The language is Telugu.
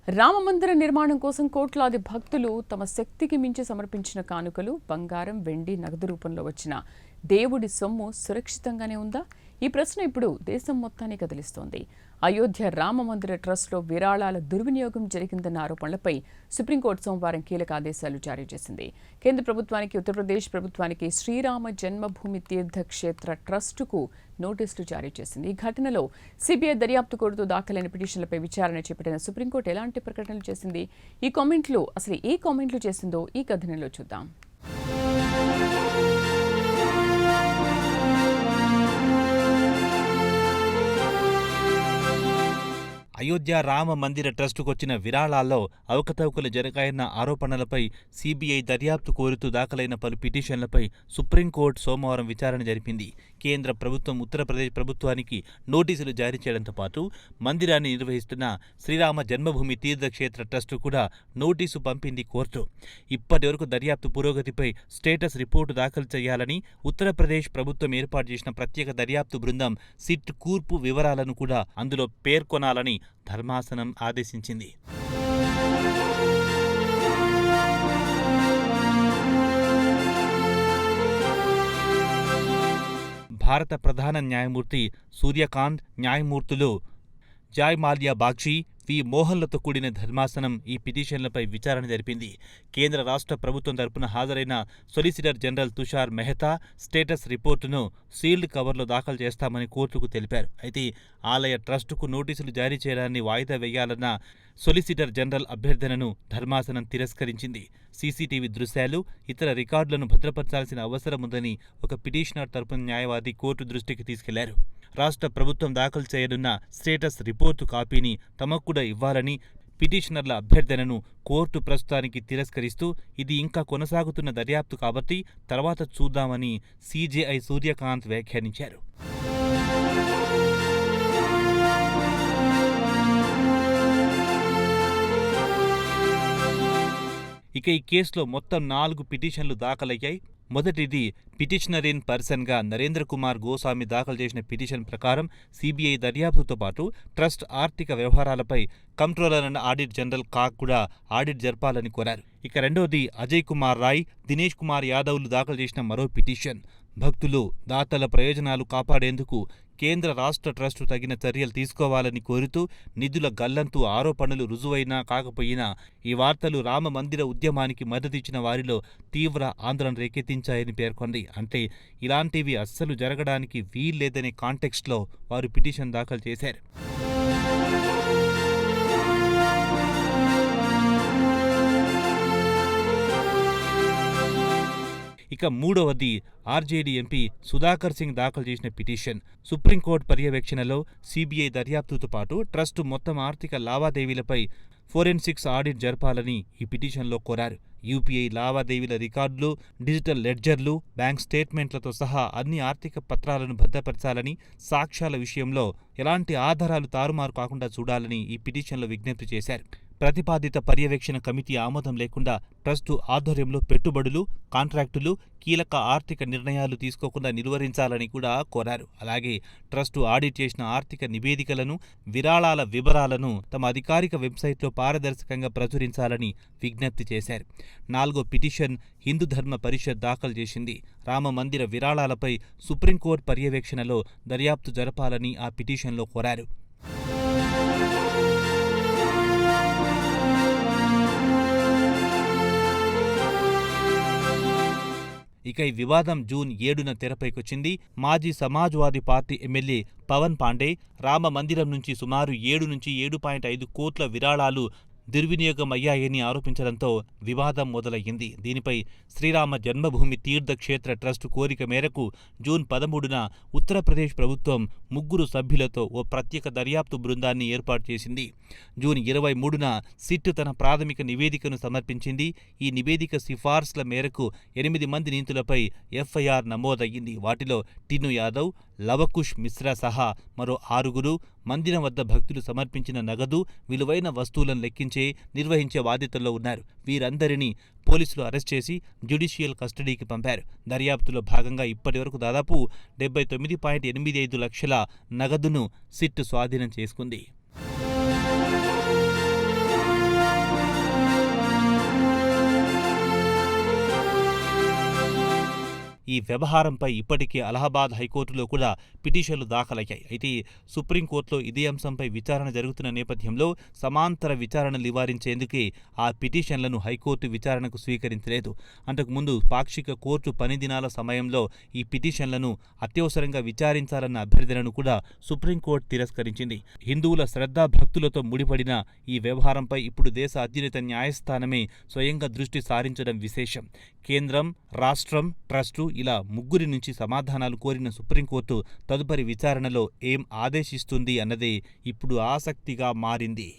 రామమందిర నిర్మాణం కోసం కోట్లాది భక్తులు తమ శక్తికి మించి సమర్పించిన కానుకలు బంగారం, వెండి, నగదు రూపంలో వచ్చిన దేవుడి సొమ్ము సురక్షితంగానే ఉందా? ఈ ప్రశ్న ఇప్పుడు దేశం మొత్తాన్ని కదిలిస్తోంది. అయోధ్య రామమందిర ట్రస్ట్లో విరాళాల దుర్వినియోగం జరిగిందన్న ఆరోపణలపై సుప్రీంకోర్టు సోమవారం కీలక ఆదేశాలు జారీ చేసింది. కేంద్ర ప్రభుత్వానికి, ఉత్తరప్రదేశ్ ప్రభుత్వానికి శ్రీరామ జన్మభూమి తీర్థక్షేత్ర ట్రస్టుకు నోటీసులు జారీ చేసింది. ఈ ఘటనలో సిబిఐ దర్యాప్తు కోరుతూ దాఖలైన పిటిషన్లపై విచారణ చేపట్టిన సుప్రీంకోర్టు ఎలాంటి ప్రకటనలు చేసింది? ఈ కామెంట్లు చేసిందో ఈ కథనంలో చూద్దాం. అయోధ్య రామ మందిర ట్రస్టుకు వచ్చిన విరాళాల్లో అవకతవకలు జరిగాయన్న ఆరోపణలపై సిబిఐ దర్యాప్తు కోరుతూ దాఖలైన పలు పిటిషన్లపై సుప్రీంకోర్టు సోమవారం విచారణ జరిపింది. కేంద్ర ప్రభుత్వం ఉత్తరప్రదేశ్ ప్రభుత్వానికి నోటీసులు జారీ చేయడంతో పాటు మందిరాన్ని నిర్వహిస్తున్న శ్రీరామ జన్మభూమి తీర్థక్షేత్ర ట్రస్టు కూడా నోటీసు పంపింది కోర్టు. ఇప్పటి వరకు దర్యాప్తు పురోగతిపై స్టేటస్ రిపోర్టు దాఖలు చేయాలని ఉత్తరప్రదేశ్ ప్రభుత్వం ఏర్పాటు చేసిన ప్రత్యేక దర్యాప్తు బృందం సిట్ కూర్పు వివరాలను కూడా అందులో పేర్కొనాలని ధర్మాసనం ఆదేశించింది. భారత ప్రధాన న్యాయమూర్తి సూర్యకాంత్, న్యాయమూర్తులు జాయ్ మాల్యా బాక్షి, వి మోహన్లతో కూడిన ధర్మాసనం ఈ పిటిషన్లపై విచారణ జరిపింది. కేంద్ర రాష్ట్ర ప్రభుత్వం తరపున హాజరైన solicitor general Tushar Mehta status రిపోర్టును సీల్డ్ కవర్లో దాఖలు చేస్తామని కోర్టుకు తెలిపారు. అయితే ఆలయ ట్రస్టుకు నోటీసులు జారీ చేయడాన్ని వాయిదా వేయాలన్న సొలిసిటర్ జనరల్ అభ్యర్థనను ధర్మాసనం తిరస్కరించింది. సీసీటీవీ దృశ్యాలు, ఇతర రికార్డులను భద్రపరచాల్సిన అవసరం ఉందని ఒక పిటిషనర్ తరపున న్యాయవాది కోర్టు దృష్టికి తీసుకెళ్లారు. రాష్ట్ర ప్రభుత్వం దాఖలు చేయనున్న స్టేటస్ రిపోర్టు కాపీని తమకు కూడా ఇవ్వాలని పిటిషనర్ల అభ్యర్థనను కోర్టు ప్రస్తుతానికి తిరస్కరిస్తూ ఇది ఇంకా కొనసాగుతున్న దర్యాప్తు కాబట్టి తర్వాత చూద్దామని సీజేఐ సూర్యకాంత్ వ్యాఖ్యానించారు. ఇక ఈ కేసులో మొత్తం 4 పిటిషన్లు దాఖలయ్యాయి. మొదటిది పిటిషనర్ ఇన్ పర్సన్గా నరేంద్ర కుమార్ గోస్వామి దాఖలు చేసిన పిటిషన్ ప్రకారం సిబిఐ దర్యాప్తుతో పాటు ట్రస్ట్ ఆర్థిక వ్యవహారాలపై controller and audit general CAG కూడా ఆడిట్ జరపాలని కోరారు. ఇక రెండోది అజయ్ కుమార్ రాయ్, దినేష్ కుమార్ యాదవ్లు దాఖలు చేసిన మరో పిటిషన్. భక్తులు, దాతల ప్రయోజనాలు కాపాడేందుకు కేంద్ర రాష్ట్ర ట్రస్టు తగిన చర్యలు తీసుకోవాలని కోరుతూ నిధుల గల్లంతు ఆరోపణలు రుజువైనా కాకపోయినా ఈ వార్తలు రామ మందిర ఉద్యమానికి మద్దతిచ్చిన వారిలో తీవ్ర ఆందోళన రేకెత్తించాయని పేర్కొంది. అంటే ఇలాంటివి అస్సలు జరగడానికి వీల్లేదనే కాంటెక్స్ట్లో వారు పిటిషన్ దాఖలు చేశారు. ఇక మూడవది ఆర్జేడీ ఎంపీ సుధాకర్ సింగ్ దాఖలు చేసిన పిటిషన్. సుప్రీంకోర్టు పర్యవేక్షణలో సిబిఐ దర్యాప్తుతో పాటు ట్రస్టు మొత్తం ఆర్థిక లావాదేవీలపై ఫోరెన్సిక్స్ ఆడిట్ జరపాలని ఈ పిటిషన్లో కోరారు. యూపీఐ లావాదేవీల రికార్డులు, డిజిటల్ లెడ్జర్లు, బ్యాంక్ స్టేట్మెంట్లతో సహా అన్ని ఆర్థిక పత్రాలను భద్రపరచాలని, సాక్ష్యాల విషయంలో ఎలాంటి ఆధారాలు తారుమారు కాకుండా చూడాలని ఈ పిటిషన్లో విజ్ఞప్తి చేశారు. ప్రతిపాదిత పర్యవేక్షణ కమిటీ ఆమోదం లేకుండా ట్రస్టు ఆధ్వర్యంలో పెట్టుబడులు, కాంట్రాక్టులు, కీలక ఆర్థిక నిర్ణయాలు తీసుకోకుండా నిలువరించాలని కూడా కోరారు. అలాగే ట్రస్టు ఆడిట్ చేసిన ఆర్థిక నివేదికలను, విరాళాల వివరాలను తమ అధికారిక వెబ్సైట్లో పారదర్శకంగా ప్రచురించాలని విజ్ఞప్తి చేశారు. 4వ పిటిషన్ హిందూ ధర్మ పరిషత్ దాఖలు చేసింది. రామ మందిర విరాళాలపై సుప్రీంకోర్టు పర్యవేక్షణలో దర్యాప్తు జరపాలని ఆ పిటిషన్లో కోరారు. ఇక ఈ వివాదం జూన్ 7న తెరపైకొచ్చింది. మాజీ సమాజ్వాదీ పార్టీ ఎమ్మెల్యే పవన్ పాండే రామ మందిరం నుంచి సుమారు 7 నుంచి 7.5 కోట్ల విరాళాలు దుర్వినియోగం అయ్యాయని ఆరోపించడంతో వివాదం మొదలయ్యింది. దీనిపై శ్రీరామ జన్మభూమి తీర్థక్షేత్ర ట్రస్టు కోరిక మేరకు జూన్ 13న ఉత్తరప్రదేశ్ ప్రభుత్వం 3 సభ్యులతో ఓ ప్రత్యేక దర్యాప్తు బృందాన్ని ఏర్పాటు చేసింది. జూన్ 23న సిట్ తన ప్రాథమిక నివేదికను సమర్పించింది. ఈ నివేదిక సిఫార్సుల మేరకు 8 మంది నిందితులపై ఎఫ్ఐఆర్ నమోదయ్యింది. వాటిలో టిను యాదవ్, లవకుష్ మిశ్రా సహా మరో 6 మందిరం వద్ద భక్తులు సమర్పించిన నగదు, విలువైన వస్తువులను లెక్కించే, నిర్వహించే బాధ్యతల్లో ఉన్నారు. వీరందరినీ పోలీసులు అరెస్ట్ చేసి జ్యుడిషియల్ కస్టడీకి పంపారు. దర్యాప్తులో భాగంగా ఇప్పటివరకు దాదాపు 79.85 లక్షల నగదును సిట్ స్వాధీనం చేసుకుంది. ఈ వ్యవహారంపై ఇప్పటికే అలహాబాద్ హైకోర్టులో కూడా పిటిషన్లు దాఖలయ్యాయి. అయితే సుప్రీంకోర్టులో ఇదే అంశంపై విచారణ జరుగుతున్న నేపథ్యంలో సమాంతర విచారణ నివారించేందుకే ఆ పిటిషన్లను హైకోర్టు విచారణకు స్వీకరించలేదు. అంతకుముందు పాక్షిక కోర్టు పని దినాల సమయంలో ఈ పిటిషన్లను అత్యవసరంగా విచారించాలన్న అభ్యర్థనను కూడా సుప్రీంకోర్టు తిరస్కరించింది. హిందువుల శ్రద్ధాభక్తులతో ముడిపడిన ఈ వ్యవహారంపై ఇప్పుడు దేశ అత్యున్నత న్యాయస్థానమే స్వయంగా దృష్టి సారించడం విశేషం. కేంద్రం, రాష్ట్రం, ట్రస్టు ఇలా ముగ్గురి నుంచి సమాధానాలు కోరిన సుప్రీంకోర్టు తదుపరి విచారణలో ఏం ఆదేశిస్తుంది అన్నదే ఇప్పుడు ఆసక్తిగా మారింది.